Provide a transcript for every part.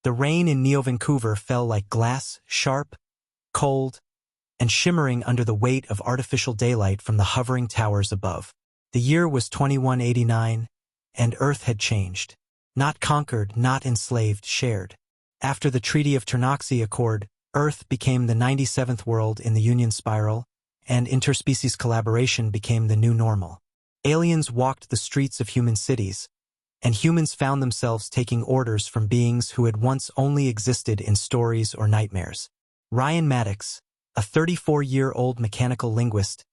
The rain in Neo Vancouver fell like glass, sharp, cold, and shimmering under the weight of artificial daylight from the hovering towers above. The year was 2189, and Earth had changed. Not conquered, not enslaved, shared. After the Treaty of Ternopsey Accord, Earth became the 97th world in the Union Spiral, and interspecies collaboration became the new normal. Aliens walked the streets of human cities, and humans found themselves taking orders from beings who had once only existed in stories or nightmares. Ryan Maddox, a 34-year-old mechanical linguist,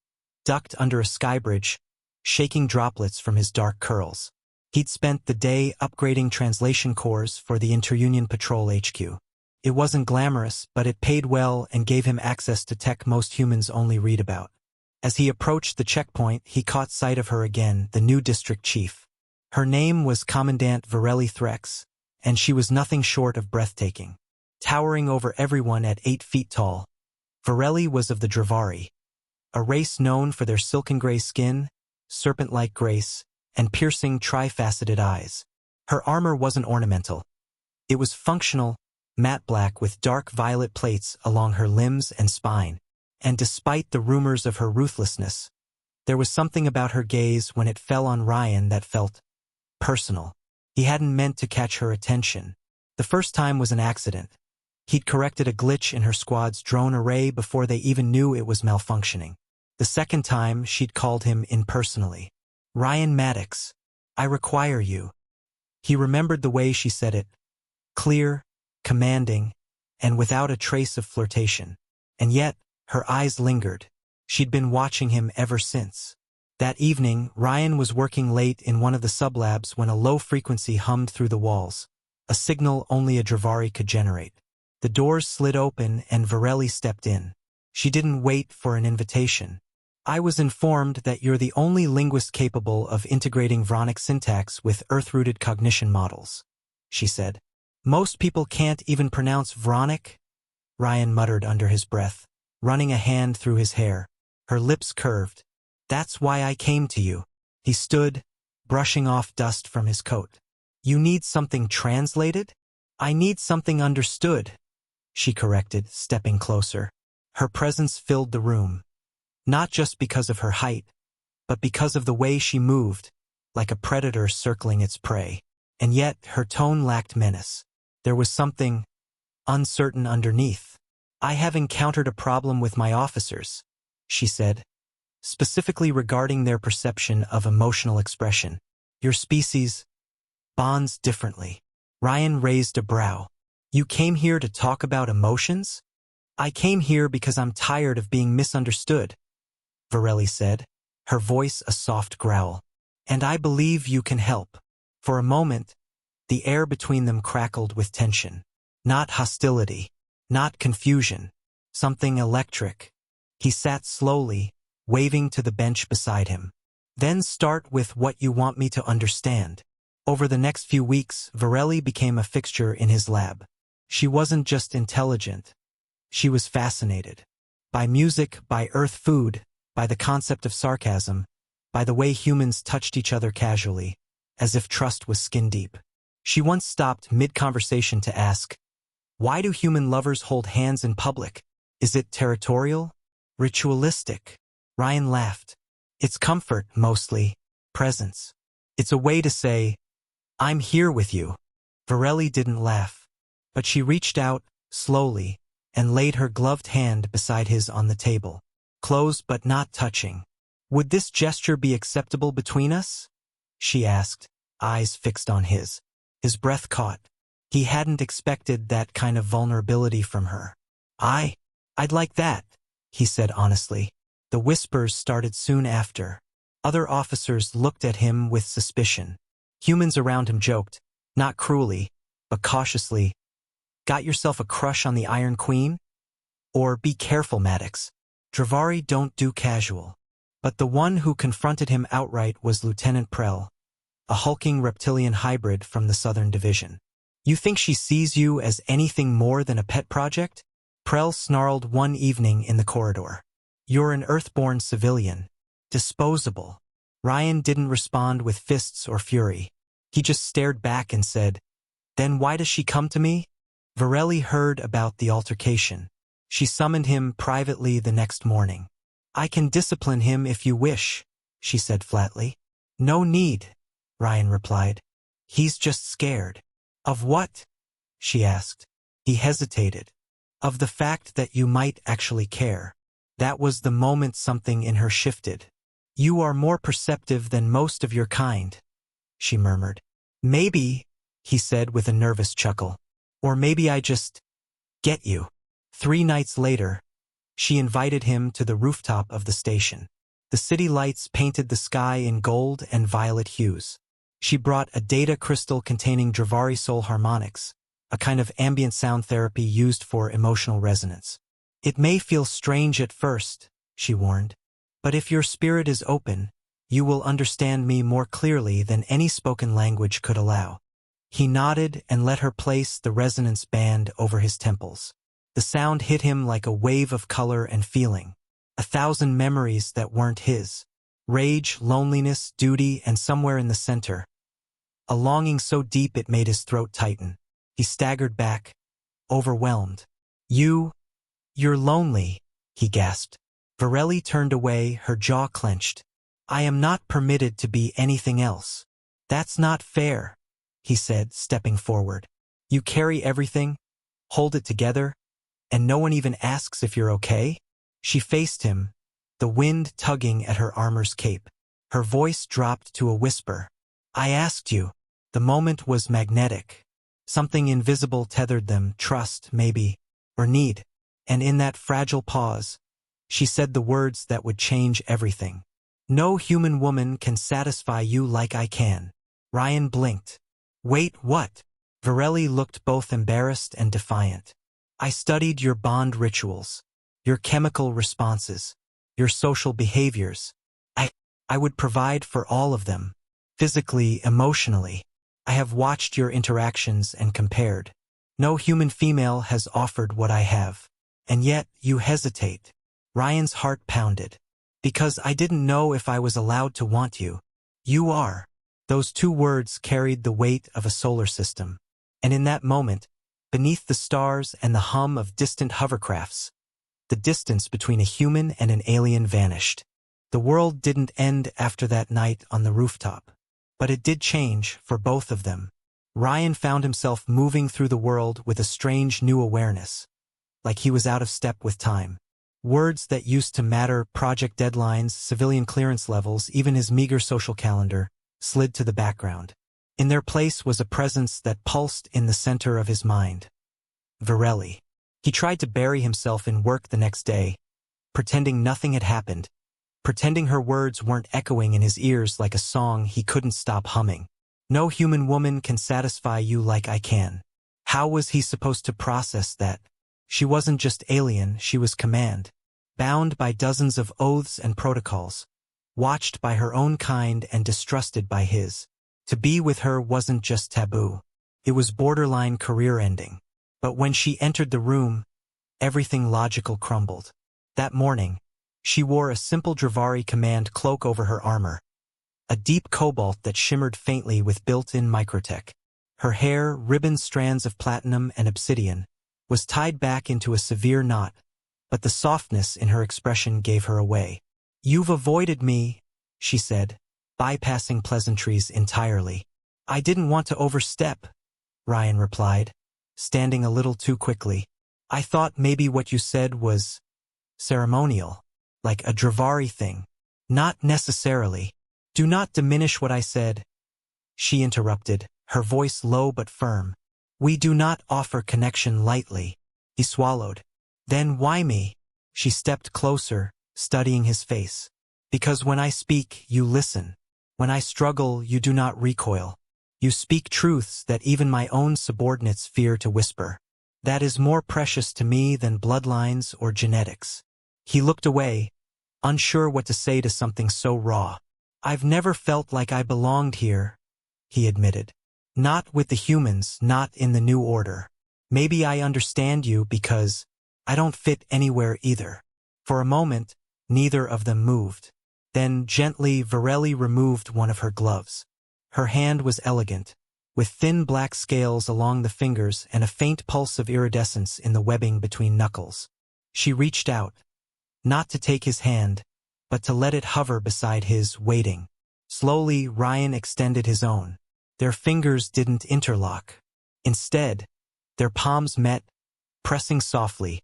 ducked under a skybridge, shaking droplets from his dark curls. He'd spent the day upgrading translation cores for the Inter-Union Patrol HQ. It wasn't glamorous, but it paid well and gave him access to tech most humans only read about. As he approached the checkpoint, he caught sight of her again, the new district chief. Her name was Commandant Vareli Threx, and she was nothing short of breathtaking. Towering over everyone at 8 feet tall, Vareli was of the Dravari, a race known for their silken gray skin, serpent-like grace, and piercing tri-faceted eyes. Her armor wasn't ornamental. It was functional, matte black with dark violet plates along her limbs and spine. And despite the rumors of her ruthlessness, there was something about her gaze when it fell on Ryan that felt personal. He hadn't meant to catch her attention. The first time was an accident. He'd corrected a glitch in her squad's drone array before they even knew it was malfunctioning. The second time, she'd called him impersonally. Ryan Maddox, I require you. He remembered the way she said it. Clear, commanding, and without a trace of flirtation. And yet, her eyes lingered. She'd been watching him ever since. That evening, Ryan was working late in one of the sublabs when a low frequency hummed through the walls, a signal only a Dravari could generate. The doors slid open and Vareli stepped in. She didn't wait for an invitation. I was informed that you're the only linguist capable of integrating Vronic syntax with Earth-rooted cognition models, she said. Most people can't even pronounce Vronic, Ryan muttered under his breath, running a hand through his hair. Her lips curved. That's why I came to you. He stood, brushing off dust from his coat. You need something translated? I need something understood, she corrected, stepping closer. Her presence filled the room. Not just because of her height, but because of the way she moved, like a predator circling its prey. And yet, her tone lacked menace. There was something uncertain underneath. I have encountered a problem with my officers, she said, specifically regarding their perception of emotional expression. Your species bonds differently. Ryan raised a brow. You came here to talk about emotions? I came here because I'm tired of being misunderstood, Vareli said, her voice a soft growl. And I believe you can help. For a moment, the air between them crackled with tension. Not hostility, not confusion, something electric. He sat slowly, waving to the bench beside him. Then start with what you want me to understand. Over the next few weeks, Vareli became a fixture in his lab. She wasn't just intelligent. She was fascinated. By music, by Earth food, by the concept of sarcasm, by the way humans touched each other casually, as if trust was skin-deep. She once stopped mid-conversation to ask, why do human lovers hold hands in public? Is it territorial? Ritualistic? Ryan laughed. It's comfort, mostly. Presence. It's a way to say, I'm here with you. Vareli didn't laugh, but she reached out, slowly, and laid her gloved hand beside his on the table. Closed but not touching. Would this gesture be acceptable between us? She asked, eyes fixed on his. His breath caught. He hadn't expected that kind of vulnerability from her. I'd like that, he said honestly. The whispers started soon after. Other officers looked at him with suspicion. Humans around him joked, not cruelly, but cautiously. Got yourself a crush on the Iron Queen? Or be careful, Maddox. Dravari don't do casual. But the one who confronted him outright was Lieutenant Prell, a hulking reptilian hybrid from the Southern Division. You think she sees you as anything more than a pet project? Prell snarled one evening in the corridor. You're an Earthborn civilian. Disposable. Ryan didn't respond with fists or fury. He just stared back and said, then why does she come to me? Varelli heard about the altercation. She summoned him privately the next morning. "I can discipline him if you wish," she said flatly. "No need," Ryan replied. "He's just scared." "Of what?" she asked. He hesitated. "Of the fact that you might actually care." That was the moment something in her shifted. "You are more perceptive than most of your kind," she murmured. "Maybe," he said with a nervous chuckle. "Or maybe I just get you." 3 nights later, she invited him to the rooftop of the station. The city lights painted the sky in gold and violet hues. She brought a data crystal containing Dravari soul harmonics, a kind of ambient sound therapy used for emotional resonance. "It may feel strange at first," she warned, "but if your spirit is open, you will understand me more clearly than any spoken language could allow." He nodded and let her place the resonance band over his temples. The sound hit him like a wave of color and feeling. 1,000 memories that weren't his. Rage, loneliness, duty, and somewhere in the center, a longing so deep it made his throat tighten. He staggered back, overwhelmed. You're lonely," he gasped. Varelli turned away, her jaw clenched. "I am not permitted to be anything else." "That's not fair," he said, stepping forward. "You carry everything, hold it together, and no one even asks if you're okay?" She faced him, the wind tugging at her armor's cape. Her voice dropped to a whisper. "I asked you." The moment was magnetic. Something invisible tethered them, trust, maybe, or need. And in that fragile pause, she said the words that would change everything. "No human woman can satisfy you like I can." Ryan blinked. "Wait, what?" Varelli looked both embarrassed and defiant. "I studied your bond rituals, your chemical responses, your social behaviors. I would provide for all of them, physically, emotionally. I have watched your interactions and compared. No human female has offered what I have. And yet, you hesitate." Ryan's heart pounded. "Because I didn't know if I was allowed to want you." "You are." Those 2 words carried the weight of a solar system. And in that moment, beneath the stars and the hum of distant hovercrafts, the distance between a human and an alien vanished. The world didn't end after that night on the rooftop. But it did change for both of them. Ryan found himself moving through the world with a strange new awareness, like he was out of step with time. Words that used to matter, project deadlines, civilian clearance levels, even his meager social calendar, slid to the background. In their place was a presence that pulsed in the center of his mind. Varelli. He tried to bury himself in work the next day, pretending nothing had happened, pretending her words weren't echoing in his ears like a song he couldn't stop humming. "No human woman can satisfy you like I can." How was he supposed to process that? She wasn't just alien, she was command. Bound by dozens of oaths and protocols. Watched by her own kind and distrusted by his. To be with her wasn't just taboo. It was borderline career-ending. But when she entered the room, everything logical crumbled. That morning, she wore a simple Dravari command cloak over her armor, a deep cobalt that shimmered faintly with built-in microtech. Her hair, ribbon strands of platinum and obsidian, was tied back into a severe knot, but the softness in her expression gave her away. "You've avoided me," she said, bypassing pleasantries entirely. "I didn't want to overstep," Ryan replied, standing a little too quickly. "I thought maybe what you said was ceremonial, like a Dravari thing." "Not necessarily." "Do not diminish what I said," she interrupted, her voice low but firm. "We do not offer connection lightly." He swallowed. "Then why me?" She stepped closer, studying his face. "Because when I speak, you listen. When I struggle, you do not recoil. You speak truths that even my own subordinates fear to whisper. That is more precious to me than bloodlines or genetics." He looked away, unsure what to say to something so raw. "I've never felt like I belonged here," he admitted. "Not with the humans, not in the new order. Maybe I understand you because I don't fit anywhere either." For a moment, neither of them moved. Then, gently, Varelli removed one of her gloves. Her hand was elegant, with thin black scales along the fingers and a faint pulse of iridescence in the webbing between knuckles. She reached out, not to take his hand, but to let it hover beside his, waiting. Slowly, Ryan extended his own. Their fingers didn't interlock. Instead, their palms met, pressing softly,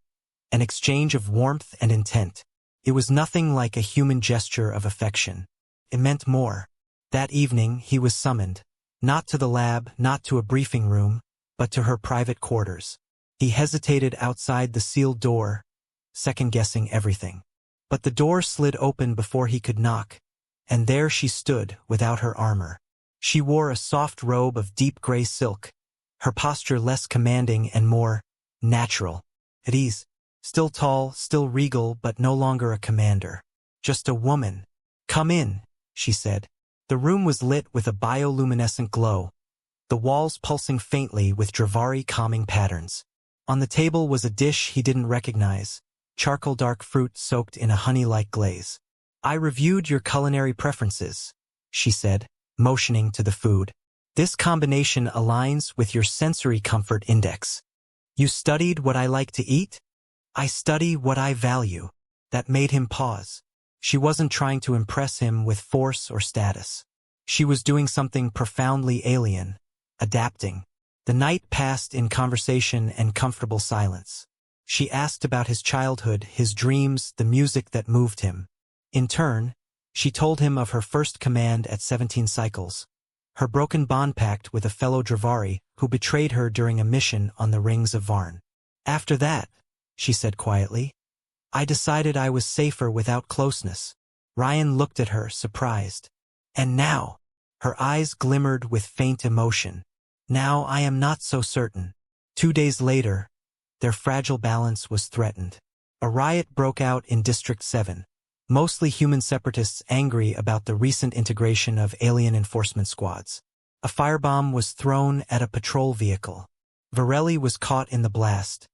an exchange of warmth and intent. It was nothing like a human gesture of affection. It meant more. That evening, he was summoned, not to the lab, not to a briefing room, but to her private quarters. He hesitated outside the sealed door, second-guessing everything. But the door slid open before he could knock, and there she stood, without her armor. She wore a soft robe of deep gray silk, her posture less commanding and more natural, at ease. Still tall, still regal, but no longer a commander. Just a woman. "Come in," she said. The room was lit with a bioluminescent glow, the walls pulsing faintly with Dravari calming patterns. On the table was a dish he didn't recognize, charcoal dark fruit soaked in a honey-like glaze. "I reviewed your culinary preferences," she said, motioning to the food. "This combination aligns with your sensory comfort index. You studied what I like to eat? I study what I value." That made him pause. She wasn't trying to impress him with force or status. She was doing something profoundly alien, adapting. The night passed in conversation and comfortable silence. She asked about his childhood, his dreams, the music that moved him. In turn, she told him of her first command at 17 cycles, her broken bond pact with a fellow Dravari who betrayed her during a mission on the rings of Varn. "After that," she said quietly, "I decided I was safer without closeness." Ryan looked at her, surprised. "And now?" Her eyes glimmered with faint emotion. "Now I am not so certain." 2 days later, their fragile balance was threatened. A riot broke out in District 7, mostly human separatists angry about the recent integration of alien enforcement squads. A firebomb was thrown at a patrol vehicle. Varelli was caught in the blast,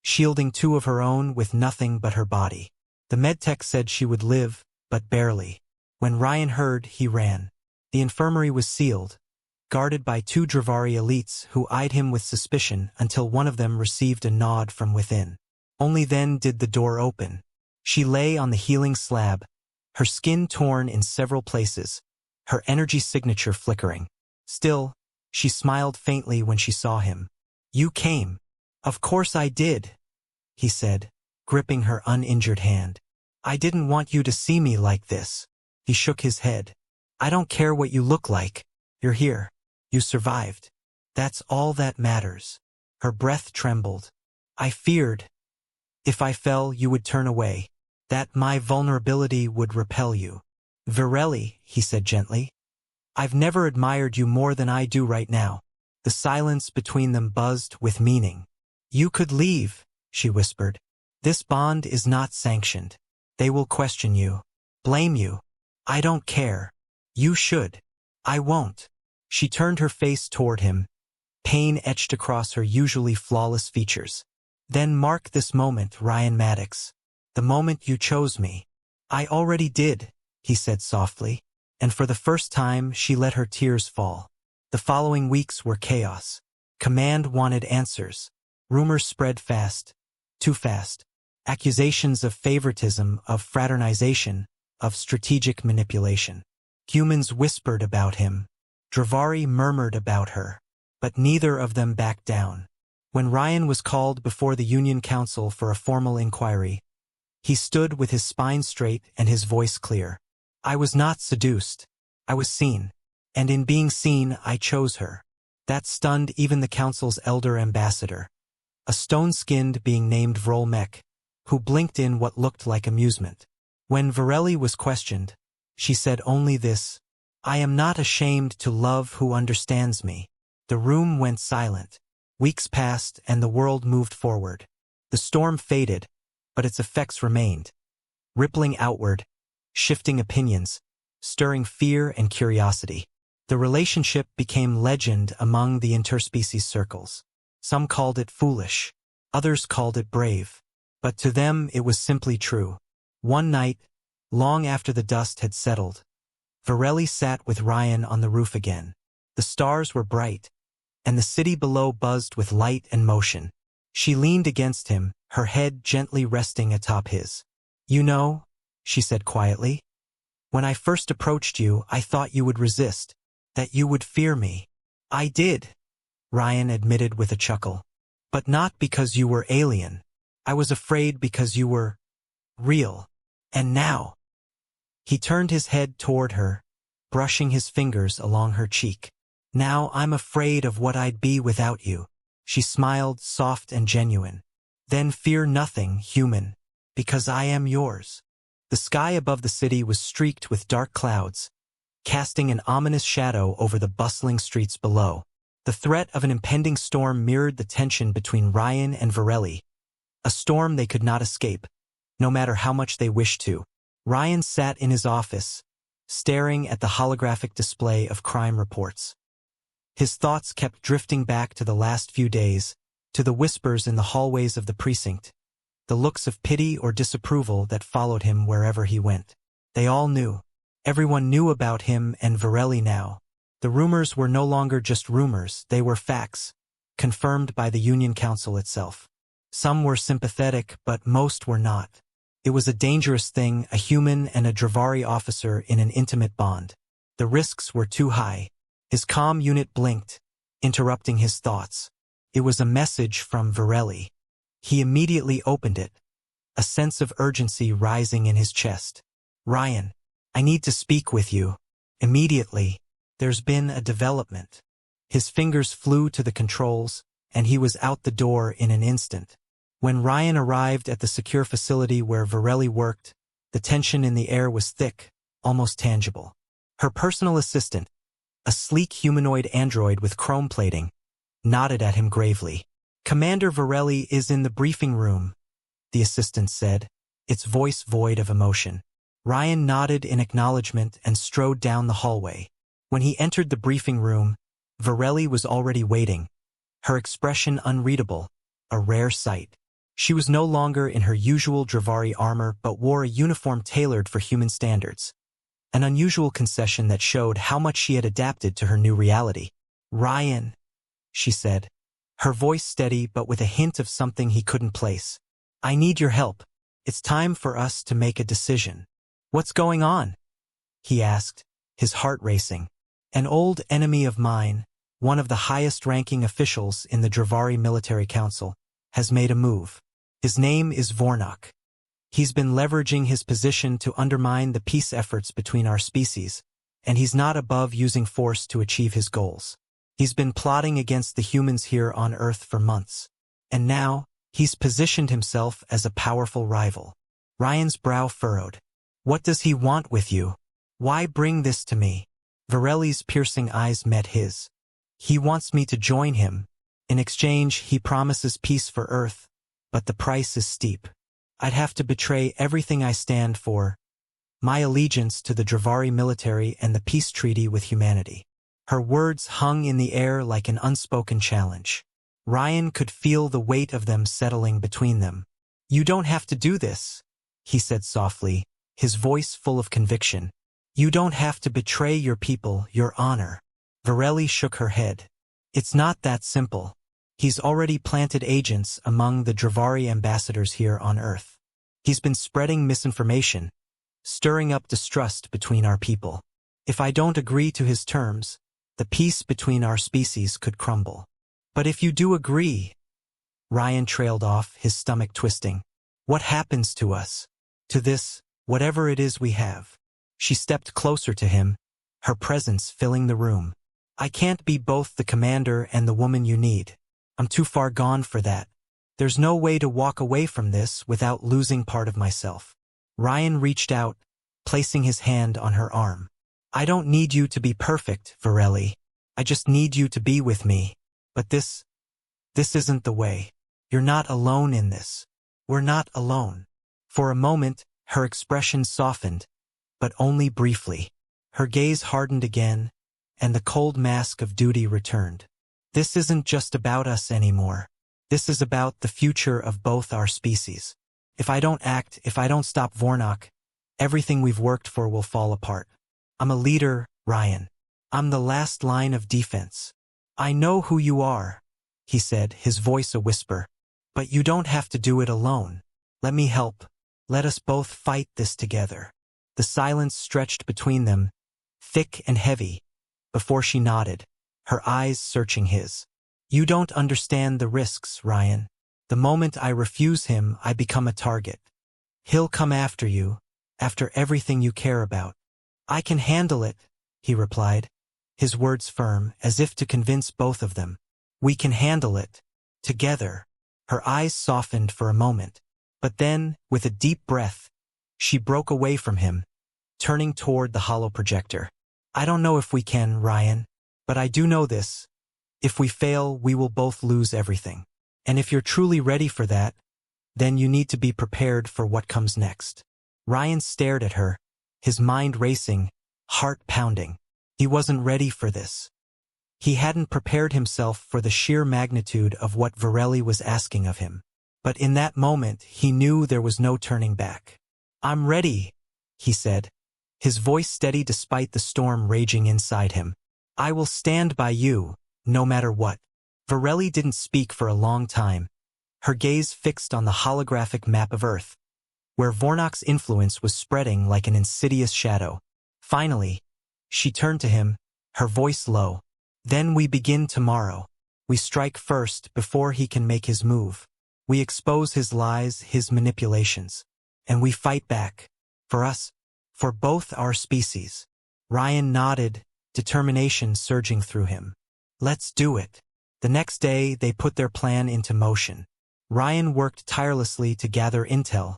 shielding 2 of her own with nothing but her body. The medtech said she would live, but barely. When Ryan heard, he ran. The infirmary was sealed, guarded by 2 Dravari elites who eyed him with suspicion until one of them received a nod from within. Only then did the door open. She lay on the healing slab, her skin torn in several places, her energy signature flickering. Still, she smiled faintly when she saw him. "You came." "Of course I did," he said, gripping her uninjured hand. "I didn't want you to see me like this." He shook his head. "I don't care what you look like. You're here. You survived. That's all that matters." Her breath trembled. "I feared, if I fell, you would turn away, that my vulnerability would repel you." "Varelli," he said gently, "I've never admired you more than I do right now." The silence between them buzzed with meaning. "You could leave," she whispered. "This bond is not sanctioned. They will question you, blame you. I don't care. You should. I won't." She turned her face toward him, pain etched across her usually flawless features. "Then mark this moment, Ryan Maddox. The moment you chose me." "I already did," he said softly, and for the first time she let her tears fall. The following weeks were chaos. Command wanted answers. Rumors spread fast, too fast. Accusations of favoritism, of fraternization, of strategic manipulation. Humans whispered about him. Dravari murmured about her. But neither of them backed down. When Ryan was called before the Union Council for a formal inquiry, he stood with his spine straight and his voice clear. "I was not seduced. I was seen. And in being seen, I chose her." That stunned even the Council's elder ambassador, a stone-skinned being named Vrolmek, who blinked in what looked like amusement. When Varelli was questioned, she said only this: "I am not ashamed to love who understands me." The room went silent. Weeks passed and the world moved forward. The storm faded, but its effects remained, rippling outward, shifting opinions, stirring fear and curiosity. The relationship became legend among the interspecies circles. Some called it foolish, others called it brave. But to them it was simply true. One night, long after the dust had settled, Varelli sat with Ryan on the roof again. The stars were bright, and the city below buzzed with light and motion. She leaned against him, her head gently resting atop his. "You know," she said quietly, "when I first approached you, I thought you would resist, that you would fear me." "I did," Ryan admitted with a chuckle. "But not because you were alien. I was afraid because you were real. And now—" He turned his head toward her, brushing his fingers along her cheek. "Now I'm afraid of what I'd be without you." She smiled, soft and genuine. "Then fear nothing, human, because I am yours." The sky above the city was streaked with dark clouds, casting an ominous shadow over the bustling streets below. The threat of an impending storm mirrored the tension between Ryan and Varelli, a storm they could not escape, no matter how much they wished to. Ryan sat in his office, staring at the holographic display of crime reports. His thoughts kept drifting back to the last few days, to the whispers in the hallways of the precinct, the looks of pity or disapproval that followed him wherever he went. They all knew. Everyone knew about him and Varelli now. The rumors were no longer just rumors, they were facts, confirmed by the Union Council itself. Some were sympathetic, but most were not. It was a dangerous thing, a human and a Dravari officer in an intimate bond. The risks were too high. His comm unit blinked, interrupting his thoughts. It was a message from Varelli. He immediately opened it, a sense of urgency rising in his chest. "Ryan, I need to speak with you. Immediately. There's been a development." His fingers flew to the controls, and he was out the door in an instant. When Ryan arrived at the secure facility where Varelli worked, the tension in the air was thick, almost tangible. Her personal assistant, a sleek humanoid android with chrome plating, nodded at him gravely. "Commander Varelli is in the briefing room," the assistant said, its voice void of emotion. Ryan nodded in acknowledgement and strode down the hallway. When he entered the briefing room, Varelli was already waiting, her expression unreadable, a rare sight. She was no longer in her usual Dravari armor but wore a uniform tailored for human standards, an unusual concession that showed how much she had adapted to her new reality. "Ryan," she said, her voice steady but with a hint of something he couldn't place. "I need your help. It's time for us to make a decision." "What's going on?" he asked, his heart racing. "An old enemy of mine, one of the highest-ranking officials in the Dravari Military Council, has made a move. His name is Vornak. He's been leveraging his position to undermine the peace efforts between our species, and he's not above using force to achieve his goals. He's been plotting against the humans here on Earth for months, and now he's positioned himself as a powerful rival." Ryan's brow furrowed. "What does he want with you? Why bring this to me?" Varelli's piercing eyes met his. "He wants me to join him. In exchange, he promises peace for Earth, but the price is steep. I'd have to betray everything I stand for, my allegiance to the Dravari military and the peace treaty with humanity." Her words hung in the air like an unspoken challenge. Ryan could feel the weight of them settling between them. "You don't have to do this," he said softly, his voice full of conviction. "You don't have to betray your people, your honor." Varelli shook her head. "It's not that simple. He's already planted agents among the Dravari ambassadors here on Earth. He's been spreading misinformation, stirring up distrust between our people. If I don't agree to his terms, the peace between our species could crumble." "But if you do agree," Ryan trailed off, his stomach twisting, "what happens to us? To this, whatever it is we have?" She stepped closer to him, her presence filling the room. "I can't be both the commander and the woman you need. I'm too far gone for that. There's no way to walk away from this without losing part of myself." Ryan reached out, placing his hand on her arm. "I don't need you to be perfect, Varelli. I just need you to be with me. But this isn't the way. You're not alone in this. We're not alone." For a moment, her expression softened, but only briefly. Her gaze hardened again, and the cold mask of duty returned. "This isn't just about us anymore. This is about the future of both our species. If I don't act, if I don't stop Vornak, everything we've worked for will fall apart. I'm a leader, Ryan. I'm the last line of defense. I know who you are, he said, his voice a whisper. But you don't have to do it alone. Let me help. Let us both fight this together. The silence stretched between them, thick and heavy, before she nodded, her eyes searching his. You don't understand the risks, Ryan. The moment I refuse him, I become a target. He'll come after you, after everything you care about. I can handle it, he replied, his words firm, as if to convince both of them. We can handle it. Together. Her eyes softened for a moment. But then, with a deep breath, she broke away from him, turning toward the hollow projector. I don't know if we can, Ryan, but I do know this. If we fail, we will both lose everything. And if you're truly ready for that, then you need to be prepared for what comes next. Ryan stared at her, his mind racing, heart pounding. He wasn't ready for this. He hadn't prepared himself for the sheer magnitude of what Varelli was asking of him. But in that moment, he knew there was no turning back. I'm ready, he said, his voice steady despite the storm raging inside him. I will stand by you, no matter what. Varelli didn't speak for a long time, her gaze fixed on the holographic map of Earth, where Vornok's influence was spreading like an insidious shadow. Finally, she turned to him, her voice low. Then we begin tomorrow. We strike first before he can make his move. We expose his lies, his manipulations. And we fight back. For us. For both our species. Ryan nodded, determination surging through him. Let's do it. The next day, they put their plan into motion. Ryan worked tirelessly to gather intel,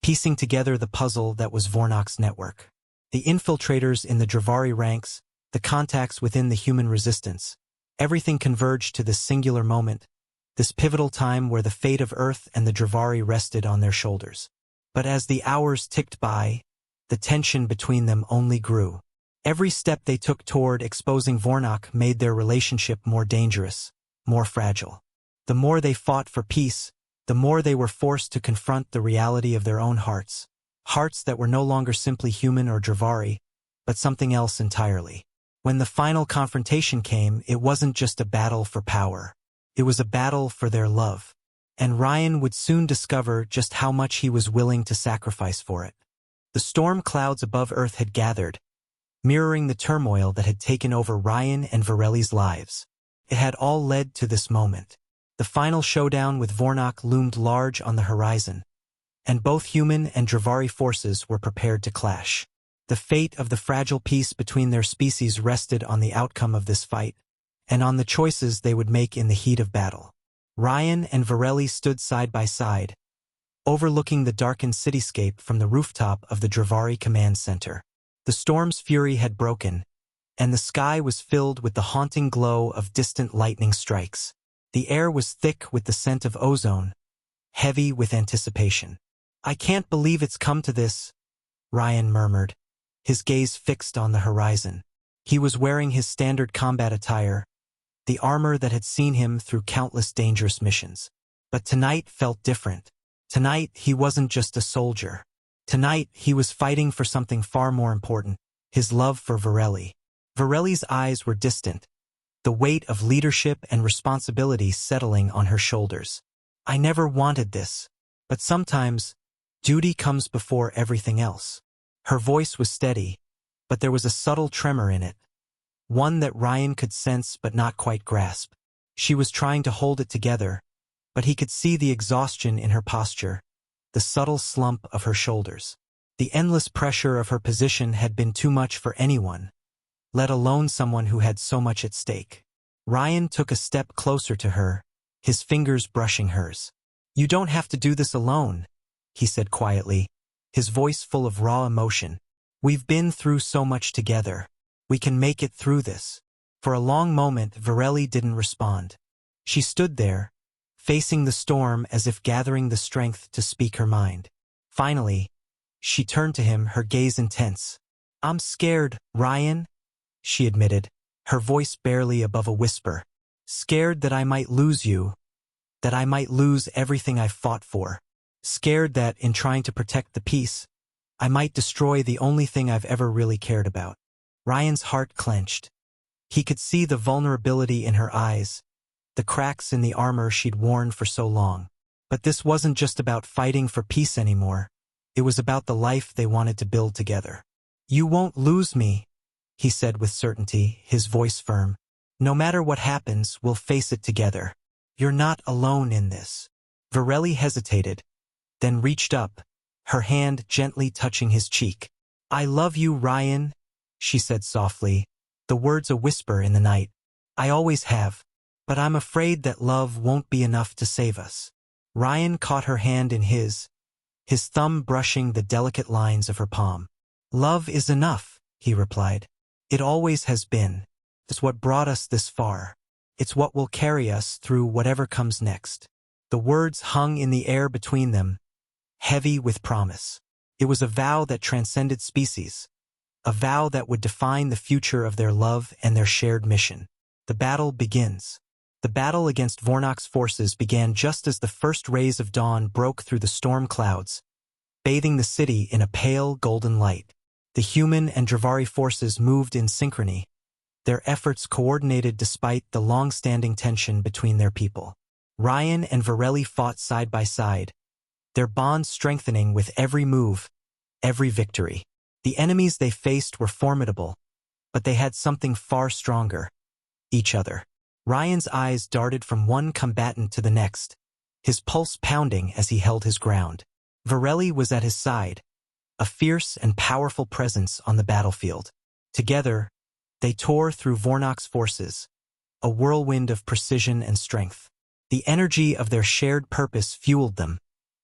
piecing together the puzzle that was Vornok's network. The infiltrators in the Dravari ranks, the contacts within the human resistance. Everything converged to this singular moment, this pivotal time where the fate of Earth and the Dravari rested on their shoulders. But as the hours ticked by, the tension between them only grew. Every step they took toward exposing Vornok made their relationship more dangerous, more fragile. The more they fought for peace, the more they were forced to confront the reality of their own hearts. Hearts that were no longer simply human or Dravari, but something else entirely. When the final confrontation came, it wasn't just a battle for power. It was a battle for their love. And Ryan would soon discover just how much he was willing to sacrifice for it. The storm clouds above Earth had gathered, mirroring the turmoil that had taken over Ryan and Varelli's lives. It had all led to this moment. The final showdown with Vornok loomed large on the horizon, and both human and Dravari forces were prepared to clash. The fate of the fragile peace between their species rested on the outcome of this fight, and on the choices they would make in the heat of battle. Ryan and Varelli stood side by side, overlooking the darkened cityscape from the rooftop of the Dravari command center. The storm's fury had broken, and the sky was filled with the haunting glow of distant lightning strikes. The air was thick with the scent of ozone, heavy with anticipation. I can't believe it's come to this, Ryan murmured, his gaze fixed on the horizon. He was wearing his standard combat attire, the armor that had seen him through countless dangerous missions. But tonight felt different. Tonight, he wasn't just a soldier. Tonight, he was fighting for something far more important, his love for Varelli. Varelli's eyes were distant, the weight of leadership and responsibility settling on her shoulders. I never wanted this, but sometimes, duty comes before everything else. Her voice was steady, but there was a subtle tremor in it, one that Ryan could sense but not quite grasp. She was trying to hold it together, but he could see the exhaustion in her posture, the subtle slump of her shoulders. The endless pressure of her position had been too much for anyone, let alone someone who had so much at stake. Ryan took a step closer to her, his fingers brushing hers. You don't have to do this alone, he said quietly, his voice full of raw emotion. We've been through so much together. We can make it through this. For a long moment, Varelli didn't respond. She stood there, facing the storm as if gathering the strength to speak her mind. Finally, she turned to him, her gaze intense. I'm scared, Ryan, she admitted, her voice barely above a whisper. Scared that I might lose you, that I might lose everything I've fought for. Scared that, in trying to protect the peace, I might destroy the only thing I've ever really cared about. Ryan's heart clenched. He could see the vulnerability in her eyes, the cracks in the armor she'd worn for so long. But this wasn't just about fighting for peace anymore. It was about the life they wanted to build together. "You won't lose me," he said with certainty, his voice firm. "No matter what happens, we'll face it together. You're not alone in this." Varelli hesitated, then reached up, her hand gently touching his cheek. "I love you, Ryan," she said softly, the words a whisper in the night. "I always have, but I'm afraid that love won't be enough to save us." Ryan caught her hand in his thumb brushing the delicate lines of her palm. "Love is enough," he replied. "It always has been. It's what brought us this far. It's what will carry us through whatever comes next." The words hung in the air between them, heavy with promise. It was a vow that transcended species, a vow that would define the future of their love and their shared mission. The battle begins. The battle against Vornok's forces began just as the first rays of dawn broke through the storm clouds, bathing the city in a pale golden light. The human and Dravari forces moved in synchrony, their efforts coordinated despite the long-standing tension between their people. Ryan and Varelli fought side by side, their bond strengthening with every move, every victory. The enemies they faced were formidable, but they had something far stronger: each other. Ryan's eyes darted from one combatant to the next, his pulse pounding as he held his ground. Varelli was at his side, a fierce and powerful presence on the battlefield. Together, they tore through Vornok's forces, a whirlwind of precision and strength. The energy of their shared purpose fueled them,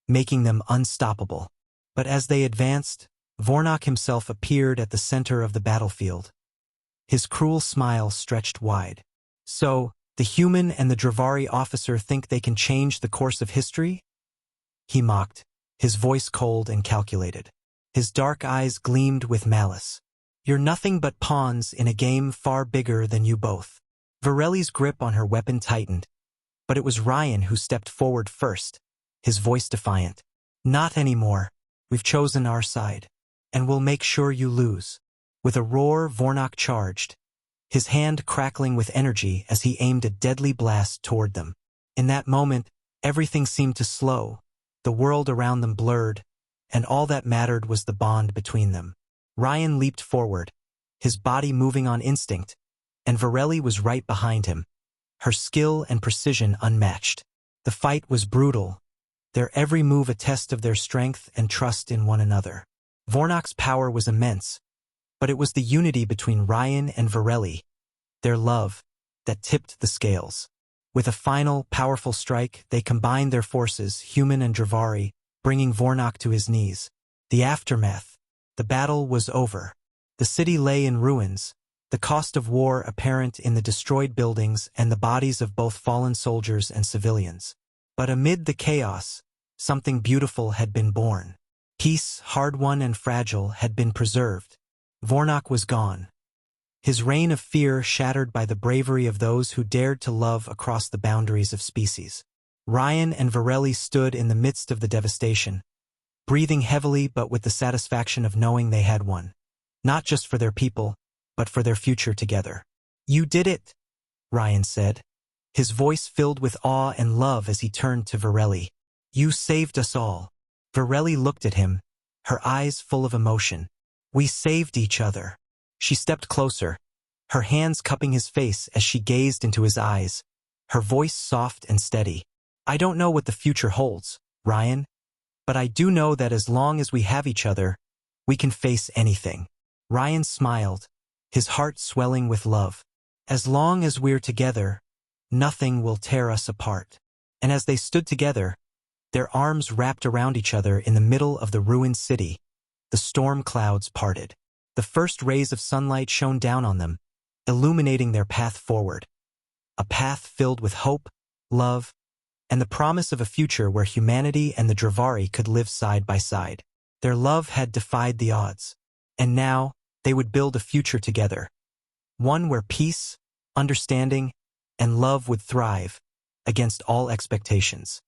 making them unstoppable. But as they advanced, Vornok himself appeared at the center of the battlefield. His cruel smile stretched wide. "So, the human and the Dravari officer think they can change the course of history?" He mocked, his voice cold and calculated. His dark eyes gleamed with malice. "You're nothing but pawns in a game far bigger than you both." Varelli's grip on her weapon tightened, but it was Ryan who stepped forward first, his voice defiant. "Not anymore. We've chosen our side, and we'll make sure you lose." With a roar, Vornok charged, his hand crackling with energy as he aimed a deadly blast toward them. In that moment, everything seemed to slow, the world around them blurred, and all that mattered was the bond between them. Ryan leaped forward, his body moving on instinct, and Varelli was right behind him, her skill and precision unmatched. The fight was brutal, their every move a test of their strength and trust in one another. Vornok's power was immense, but it was the unity between Ryan and Varelli, their love, that tipped the scales. With a final, powerful strike, they combined their forces, human and Dravari, bringing Vornok to his knees. The aftermath. The battle was over. The city lay in ruins, the cost of war apparent in the destroyed buildings and the bodies of both fallen soldiers and civilians. But amid the chaos, something beautiful had been born. Peace, hard-won and fragile, had been preserved. Vornok was gone, his reign of fear shattered by the bravery of those who dared to love across the boundaries of species. Ryan and Varelli stood in the midst of the devastation, breathing heavily but with the satisfaction of knowing they had won, not just for their people, but for their future together. "You did it," Ryan said, his voice filled with awe and love as he turned to Varelli. "You saved us all." Varelli looked at him, her eyes full of emotion. "We saved each other." She stepped closer, her hands cupping his face as she gazed into his eyes, her voice soft and steady. "I don't know what the future holds, Ryan, but I do know that as long as we have each other, we can face anything." Ryan smiled, his heart swelling with love. "As long as we're together, nothing will tear us apart." And as they stood together, their arms wrapped around each other in the middle of the ruined city, the storm clouds parted. The first rays of sunlight shone down on them, illuminating their path forward. A path filled with hope, love, and the promise of a future where humanity and the Dravari could live side by side. Their love had defied the odds, and now they would build a future together. One where peace, understanding, and love would thrive against all expectations.